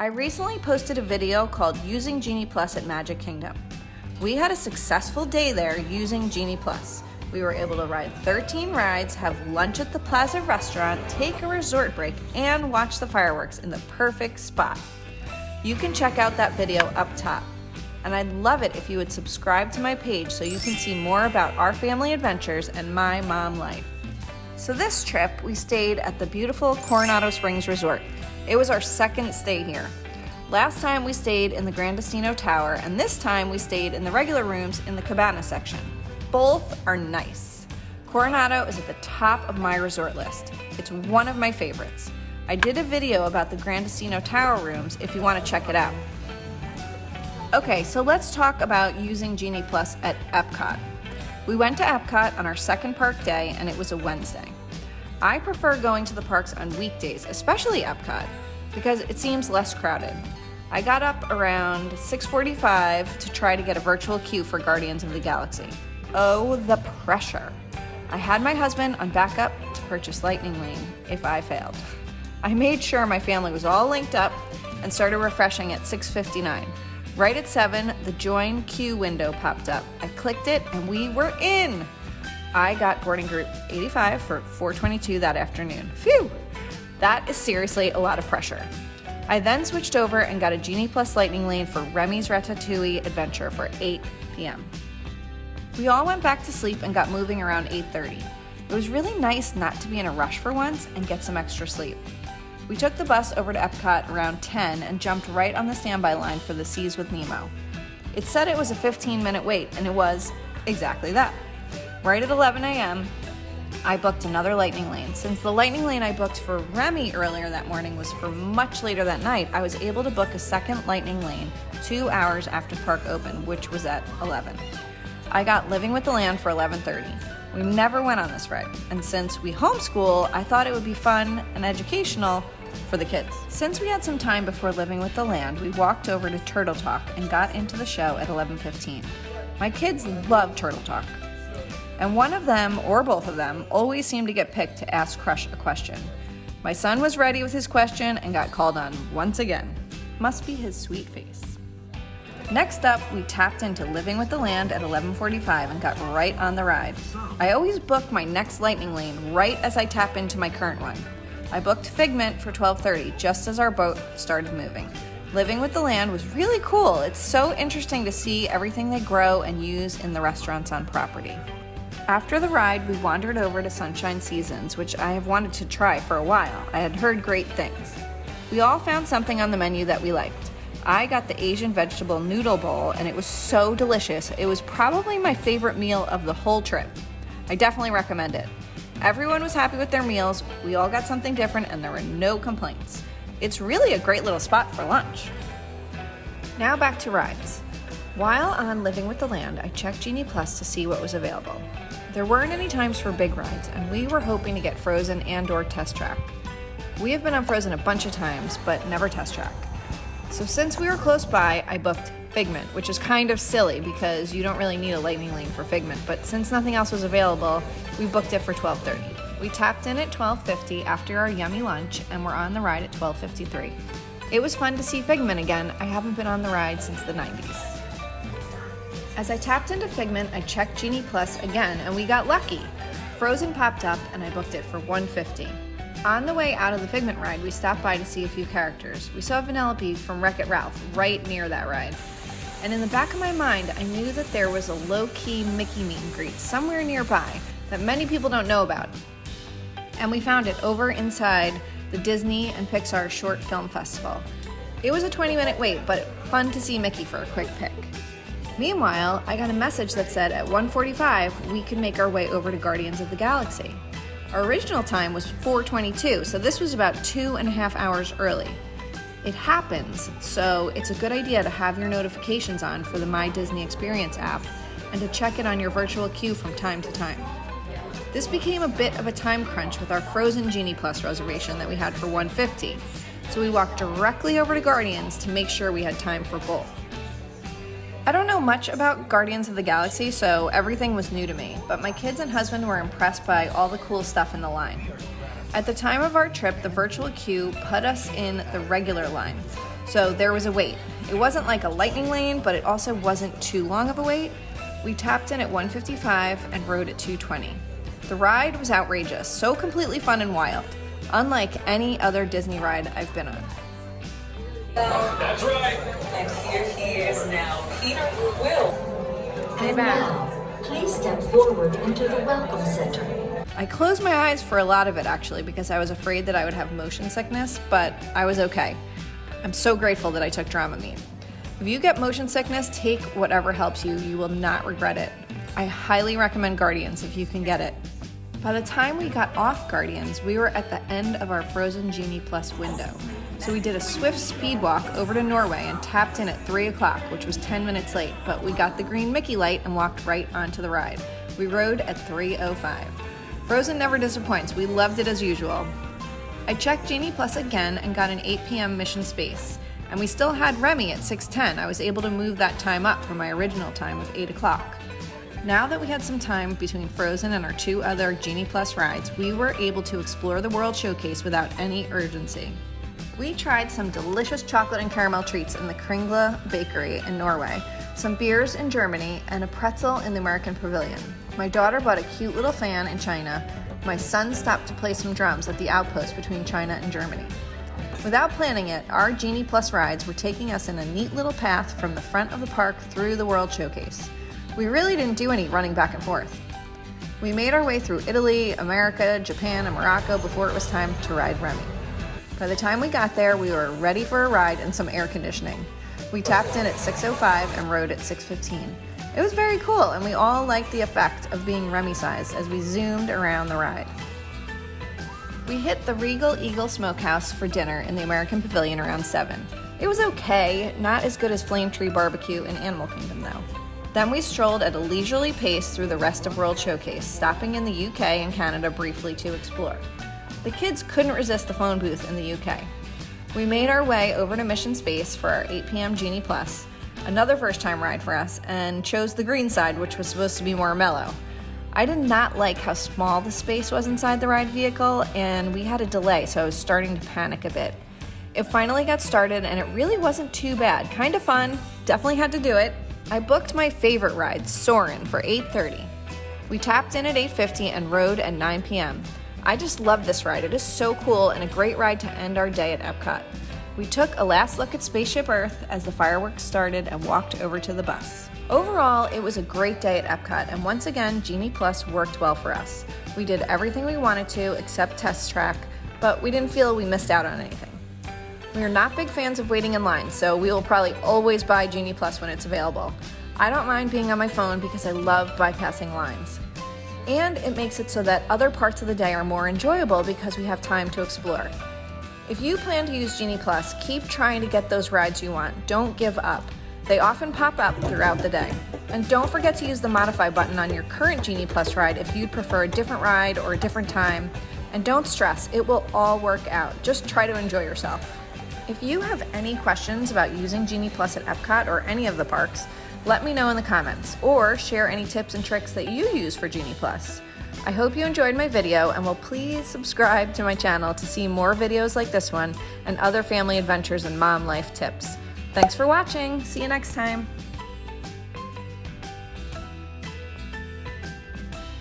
I recently posted a video called Using Genie Plus at Magic Kingdom. We had a successful day there using Genie Plus. We were able to ride 13 rides, have lunch at the Plaza restaurant, take a resort break, and watch the fireworks in the perfect spot. You can check out that video up top. And I'd love it if you would subscribe to my page so you can see more about our family adventures and my mom life. So this trip, we stayed at the beautiful Coronado Springs Resort. It was our second stay here. Last time we stayed in the Grandestino Tower, and this time we stayed in the regular rooms in the Cabana section. Both are nice. Coronado is at the top of my resort list. It's one of my favorites. I did a video about the Grandestino Tower rooms if you want to check it out. Okay, so let's talk about using Genie Plus at Epcot. We went to Epcot on our second park day, and it was a Wednesday. I prefer going to the parks on weekdays, especially Epcot, because it seems less crowded. I got up around 6:45 to try to get a virtual queue for Guardians of the Galaxy. Oh, the pressure. I had my husband on backup to purchase Lightning Lane if I failed. I made sure my family was all linked up and started refreshing at 6:59. Right at 7, the join queue window popped up. I clicked it and we were in. I got boarding group 85 for 4:22 that afternoon. Phew! That is seriously a lot of pressure. I then switched over and got a Genie Plus Lightning Lane for Remy's Ratatouille Adventure for 8 p.m. We all went back to sleep and got moving around 8:30. It was really nice not to be in a rush for once and get some extra sleep. We took the bus over to Epcot around 10 and jumped right on the standby line for the Seas with Nemo. It said it was a 15-minute wait, and it was exactly that. Right at 11 a.m., I booked another Lightning Lane. Since the Lightning Lane I booked for Remy earlier that morning was for much later that night, I was able to book a second Lightning Lane 2 hours after park opened, which was at 11. I got Living with the Land for 11:30. We never went on this ride, and since we homeschool, I thought it would be fun and educational for the kids. Since we had some time before Living with the Land, we walked over to Turtle Talk and got into the show at 11:15. My kids love Turtle Talk, and one of them, or both of them, always seemed to get picked to ask Crush a question. My son was ready with his question and got called on once again. Must be his sweet face. Next up, we tapped into Living with the Land at 11:45 and got right on the ride. I always book my next Lightning Lane right as I tap into my current one. I booked Figment for 12:30 just as our boat started moving. Living with the Land was really cool. It's so interesting to see everything they grow and use in the restaurants on property. After the ride, we wandered over to Sunshine Seasons, which I have wanted to try for a while. I had heard great things. We all found something on the menu that we liked. I got the Asian vegetable noodle bowl, and it was so delicious. It was probably my favorite meal of the whole trip. I definitely recommend it. Everyone was happy with their meals. We all got something different, and there were no complaints. It's really a great little spot for lunch. Now back to rides. While on Living with the Land, I checked Genie Plus to see what was available. There weren't any times for big rides, and we were hoping to get Frozen and/or Test Track. We have been on Frozen a bunch of times, but never Test Track. So since we were close by, I booked Figment, which is kind of silly because you don't really need a Lightning Lane for Figment, but since nothing else was available, we booked it for 12:30. We tapped in at 12:50 after our yummy lunch, and we're on the ride at 12:53. It was fun to see Figment again. I haven't been on the ride since the 90s. As I tapped into Figment, I checked Genie Plus again, and we got lucky. Frozen popped up, and I booked it for 150. On the way out of the Figment ride, we stopped by to see a few characters. We saw Vanellope from Wreck-It Ralph right near that ride. And in the back of my mind, I knew that there was a low-key Mickey meet and greet somewhere nearby that many people don't know about. And we found it over inside the Disney and Pixar Short Film Festival. It was a 20-minute wait, but fun to see Mickey for a quick pic. Meanwhile, I got a message that said at 1:45 we could make our way over to Guardians of the Galaxy. Our original time was 4:22, so this was about 2.5 hours early. It happens, so it's a good idea to have your notifications on for the My Disney Experience app and to check it on your virtual queue from time to time. This became a bit of a time crunch with our Frozen Genie Plus reservation that we had for 150, so we walked directly over to Guardians to make sure we had time for both. I don't know much about Guardians of the Galaxy, so everything was new to me, but my kids and husband were impressed by all the cool stuff in the line. At the time of our trip, the virtual queue put us in the regular line, So there was a wait. It wasn't like a lightning lane, but it also wasn't too long of a wait. We tapped in at 1:55 and rode at 2:20. The ride was outrageous, so completely fun and wild, unlike any other Disney ride I've been on. That's right. And here he is now, Peter Quill. And now, please step forward into the Welcome Center. I closed my eyes for a lot of it actually because I was afraid that I would have motion sickness, but I was okay. I'm so grateful that I took Dramamine. If you get motion sickness, take whatever helps you. You will not regret it. I highly recommend Guardians if you can get it. By the time we got off Guardians, we were at the end of our Frozen Genie Plus window. So we did a swift speed walk over to Norway and tapped in at 3 o'clock, which was 10 minutes late, but we got the green Mickey light and walked right onto the ride. We rode at 3:05. Frozen never disappoints. We loved it as usual. I checked Genie Plus again and got an 8 p.m. mission space, and we still had Remy at 6:10. I was able to move that time up from my original time of 8 o'clock. Now that we had some time between Frozen and our 2 other Genie Plus rides, we were able to explore the World Showcase without any urgency. We tried some delicious chocolate and caramel treats in the Kringle Bakery in Norway, some beers in Germany, and a pretzel in the American Pavilion. My daughter bought a cute little fan in China. My son stopped to play some drums at the outpost between China and Germany. Without planning it, our Genie Plus rides were taking us in a neat little path from the front of the park through the World Showcase. We really didn't do any running back and forth. We made our way through Italy, America, Japan, and Morocco before it was time to ride Remy. By the time we got there, we were ready for a ride and some air conditioning. We tapped in at 6:05 and rode at 6:15. It was very cool, and we all liked the effect of being Remy-sized as we zoomed around the ride. We hit the Regal Eagle Smokehouse for dinner in the American Pavilion around 7. It was okay, not as good as Flame Tree Barbecue in Animal Kingdom though. Then we strolled at a leisurely pace through the rest of World Showcase, stopping in the UK and Canada briefly to explore. The kids couldn't resist the phone booth in the UK. We made our way over to Mission Space for our 8 p.m. Genie Plus, another first-time ride for us, and chose the green side, which was supposed to be more mellow. I did not like how small the space was inside the ride vehicle, and we had a delay, so I was starting to panic a bit. It finally got started, and it really wasn't too bad. Kind of fun, definitely had to do it. I booked my favorite ride, Soarin', for 8:30. We tapped in at 8:50 and rode at 9 p.m. I just love this ride. It is so cool and a great ride to end our day at Epcot. We took a last look at Spaceship Earth as the fireworks started and walked over to the bus. Overall, it was a great day at Epcot, and once again, Genie Plus worked well for us. We did everything we wanted to except Test Track, but we didn't feel we missed out on anything. We are not big fans of waiting in line, so we will probably always buy Genie Plus when it's available. I don't mind being on my phone because I love bypassing lines. And it makes it so that other parts of the day are more enjoyable because we have time to explore. If you plan to use Genie Plus, keep trying to get those rides you want. Don't give up. They often pop up throughout the day. And don't forget to use the Modify button on your current Genie Plus ride if you'd prefer a different ride or a different time. And don't stress, it will all work out. Just try to enjoy yourself. If you have any questions about using Genie Plus at Epcot or any of the parks, let me know in the comments, or share any tips and tricks that you use for Genie Plus. I hope you enjoyed my video and will please subscribe to my channel to see more videos like this one and other family adventures and mom life tips. Thanks for watching. See you next time.